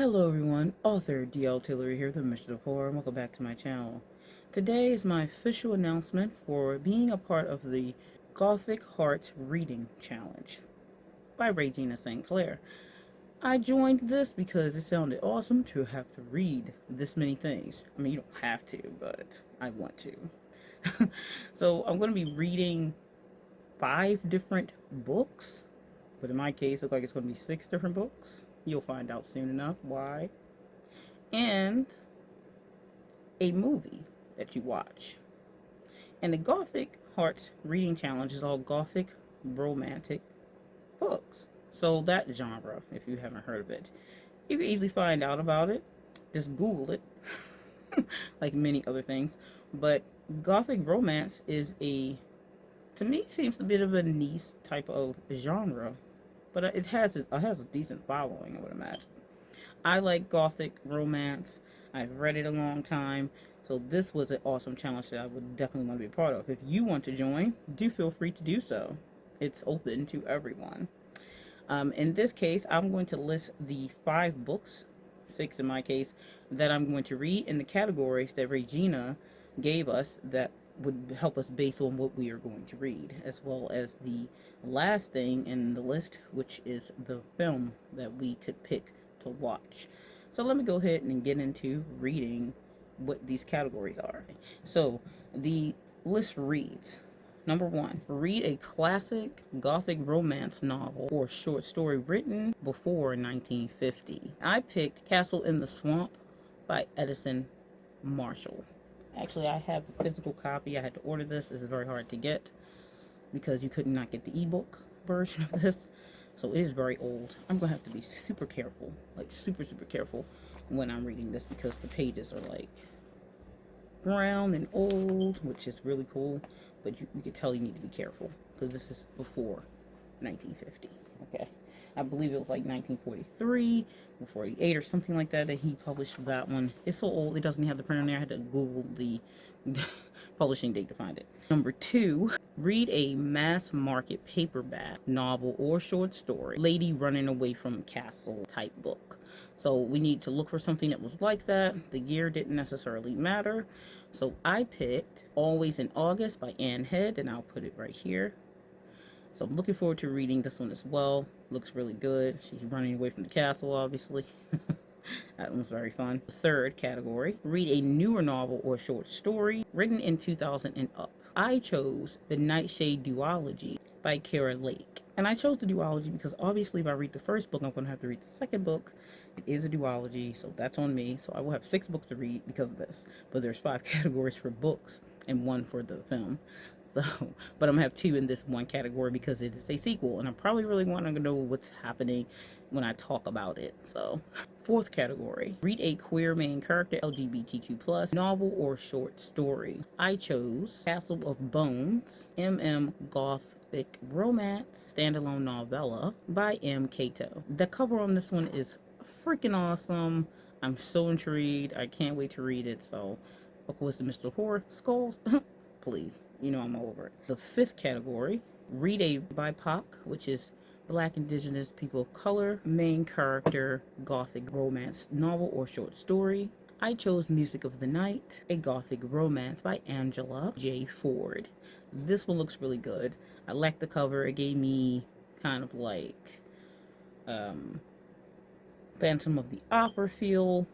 Hello everyone, author Tillery here, the Mistress of Horror, and welcome back to my channel. Today is my official announcement for being a part of the Gothic Hearts Reading Challenge by Regina St. Clair. I joined this because it sounded awesome to have to read this many things. I mean, you don't have to, but I want to. So I'm going to be reading 5 different books, but in my case, it looks like it's going to be 6 different books. You'll find out soon enough why. And a movie that you watch. And the Gothic Hearts Reading Challenge is all Gothic romantic books. So that genre, if you haven't heard of it, you can easily find out about it. Just Google it, like many other things. But Gothic romance is to me, seems a bit of a niche type of genre. But it has a decent following, I would imagine. I like Gothic romance. I've read it a long time. So this was an awesome challenge that I would definitely want to be a part of. If you want to join, do feel free to do so. It's open to everyone. In this case, I'm going to list the 5 books, 6 in my case, that I'm going to read in the categories that Regina gave us that would help us based on what we are going to read, as well as the last thing in the list, which is the film that we could pick to watch. So let me go ahead and get into reading what these categories are. So the list reads: Number 1, read a classic Gothic romance novel or short story written before 1950. I picked Castle in the Swamp by Edison Marshall. Actually, I have the physical copy. I had to order this. This is very hard to get because you could not get the ebook version of this. So it is very old. I'm going to have to be super careful, like super careful when I'm reading this because the pages are like brown and old, which is really cool. But you can tell you need to be careful because this is before 1950. Okay. I believe it was like 1943 or 48 or something like that he published that one. It's so old, it doesn't have the print on there. I had to Google the publishing date to find it. Number 2, read a Massmarket paperback novel or short story, lady running away from a castle type book. So we need to look for something that was like that. The year didn't necessarily matter. So I picked Always in August by Anne Head, and I'll put it right here. So I'm looking forward to reading this one as well. Looks really good. She's running away from the castle, obviously. That one's very fun. The third category, read a newer novel or short story written in 2000 and up. I chose The Nightshade Duology by Kara Lake. And I chose the duology because obviously if I read the first book, I'm going to have to read the second book. It is a duology, so that's on me. So I will have 6 books to read because of this. But there's 5 categories for books and 1 for the film. So, but I'm gonna have 2 in this one category because it is a sequel, and I probably really want to know what's happening when I talk about it. So, 4th category, read a queer main character LGBTQ plus novel or short story. I chose Castle of Bones, Gothic romance standalone novella by M. Cato. The cover on this one is freaking awesome. I'm so intrigued. I can't wait to read it. So, of course, the Mr. Horror Skulls. Please, you know I'm over it. The 5th category, read a Bipoc, which is Black Indigenous People of Color, main character, Gothic romance novel or short story. I chose Music of the Night, a Gothic romance by Angela J. Ford. This one looks really good. I like the cover. It gave me kind of like Phantom of the Opera feel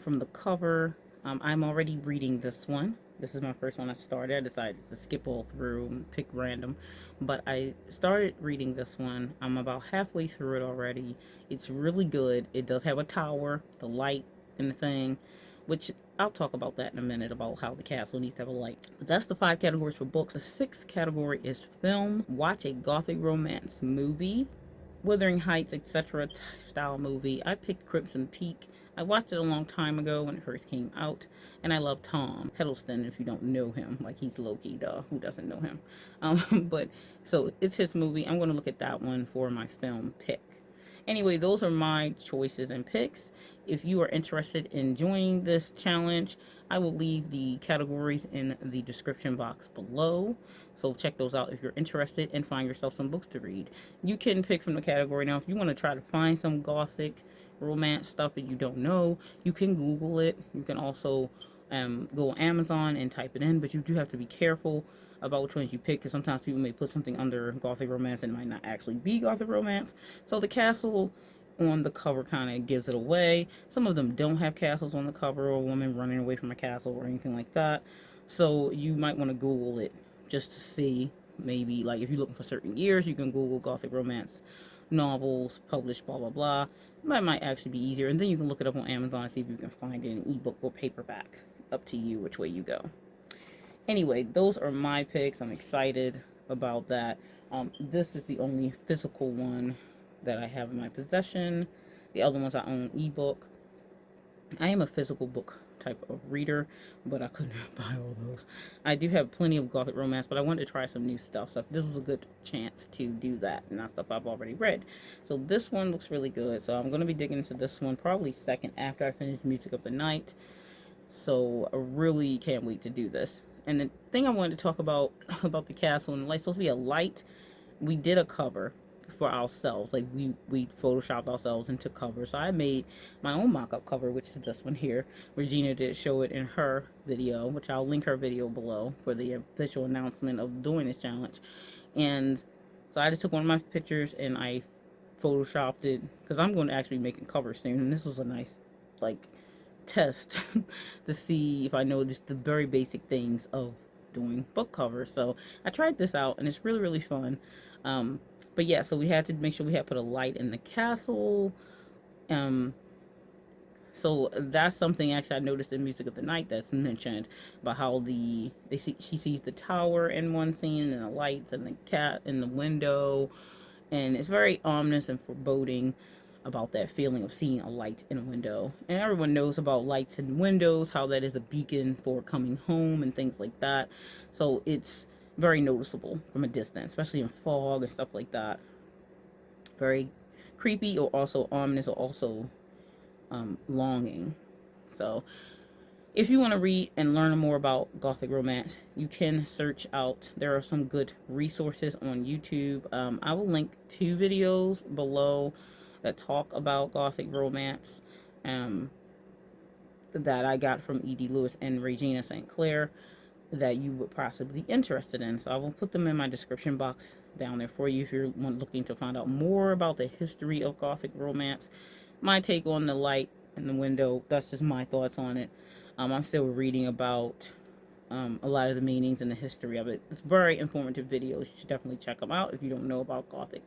from the cover. I'm already reading this one. This is my first one I started. I decided to skip all through and pick random. But I started reading this one. I'm about halfway through it already. It's really good. It does have a tower, the light and the thing, which I'll talk about that in a minute, about how the castle needs to have a light. But that's the 5 categories for books. The 6th category is film. Watch a Gothic romance movie. Wuthering Heights, etc. style movie. I picked Crimson Peak. I watched it a long time ago when it first came out, and I love Tom Hiddleston. If you don't know him, like he's Loki, duh, who doesn't know him? But so it's his movie. I'm going to look at that one for my film pick. Anyway, those are my choices and picks. If you are interested in joining this challenge, I will leave the categories in the description box below. So check those out if you're interested and find yourself some books to read. You can pick from the category. Now, if you want to try to find some Gothic romance stuff that you don't know, you can Google it. You can also go on Amazon and type it in, but you do have to be careful about which ones you pick, because sometimes people may put something under Gothic romance and it might not actually be Gothic romance. So the castle on the cover kind of gives it away. Some of them don't have castles on the cover, or a woman running away from a castle or anything like that. So you might want to Google it just to see. Maybe like if you're looking for certain years, you can Google Gothic romance novels published blah blah blah. That might actually be easier, and then you can look it up on Amazon and see if you can find it in ebook or paperback. Up to you which way you go. Anyway, those are my picks. I'm excited about that. This is the only physical one that I have in my possession. The other ones I own ebook. I am a physical book type of reader, but I could not buy all those. I do have plenty of Gothic romance, but I wanted to try some new stuff. So this was a good chance to do that, and not stuff I've already read. So this one looks really good. So I'm going to be digging into this one probably second after I finish Music of the Night. So I really can't wait to do this. And the thing I wanted to talk about the castle and the light, supposed to be a light. We did a cover for ourselves. Like we photoshopped ourselves into cover. So I made my own mock-up cover, which is this one here. Regina did show it in her video, which I'll link her video below for the official announcement of doing this challenge. And so I just took one of my pictures and I photoshopped it, because I'm going to actually be making covers soon. And this was a nice, like, test to see if I know just the very basic things of doing book covers. So I tried this out and it's really, really fun. But yeah, so we had to make sure we had put a light in the castle. So that's something actually I noticed in Music of the Night that's mentioned about how she sees the tower in one scene and the lights and the cat in the window, and it's very ominous and foreboding about that feeling of seeing a light in a window. And everyone knows about lights in windows, how that is a beacon for coming home and things like that. So it's very noticeable from a distance, especially in fog and stuff like that. Very creepy, or also ominous, or also longing. So if you want to read and learn more about Gothic romance, you can search out. There are some good resources on YouTube. I will link 2 videos below that talk about Gothic romance that I got from E.D. Lewis and Regina St. Clair that you would possibly be interested in. So I will put them in my description box down there for you if you're looking to find out more about the history of Gothic romance. My take on the light in the window, that's just my thoughts on it. I'm still reading about a lot of the meanings and the history of it. It's very informative videos. You should definitely check them out if you don't know about Gothic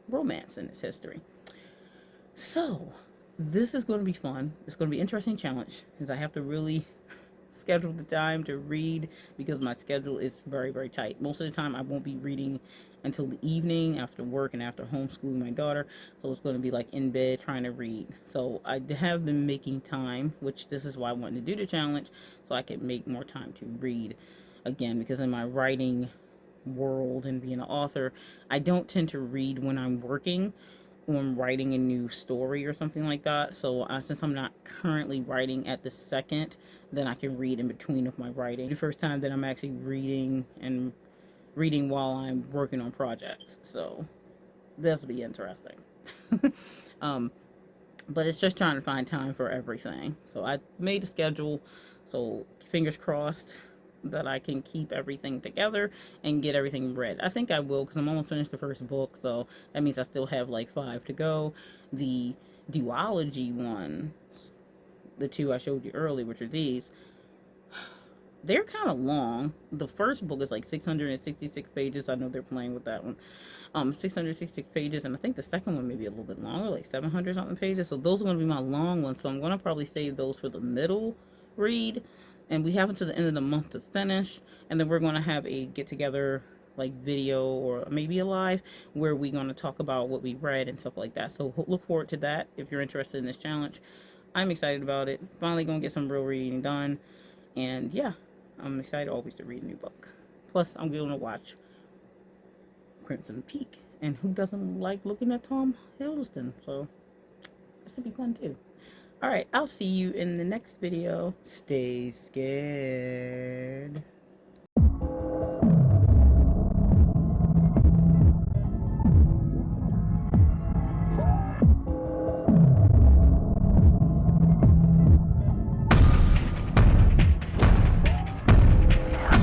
romance and its history. So this is going to be fun. It's going to be an interesting challenge, because I have to really schedule the time to read, because my schedule is very, very tight. Most of the time I won't be reading until the evening after work and after homeschooling my daughter. So it's going to be like in bed trying to read. So I have been making time, which this is why I wanted to do the challenge, so I could make more time to read again, because in my writing world and being an author, I don't tend to read when I'm working on writing a new story or something like that. So since I'm not currently writing at the second, then I can read in between of my writing. The first time that I'm actually reading while I'm working on projects. So this will be interesting. But it's just trying to find time for everything. So I made a schedule. So fingers crossed that I can keep everything together and get everything read. I think I will, because I'm almost finished the first book, so that means I still have like 5 to go. The duology ones, the 2 I showed you earlier, which are these, they're kind of long. The first book is like 666 pages. I know they're playing with that one. 666 pages, and I think the second one may be a little bit longer, like 700 something pages. So those are going to be my long ones. So I'm going to probably save those for the middle read, and we have until the end of the month to finish, and then we're going to have a get together, like video or maybe a live, where we're going to talk about what we read and stuff like that. So look forward to that if you're interested in this challenge. I'm excited about it. Finally going to get some real reading done, and yeah, I'm excited always to read a new book. Plus I'm going to watch Crimson Peak And who doesn't like looking at Tom Hiddleston? So it should be fun too. Alright, I'll see you in the next video. Stay scared.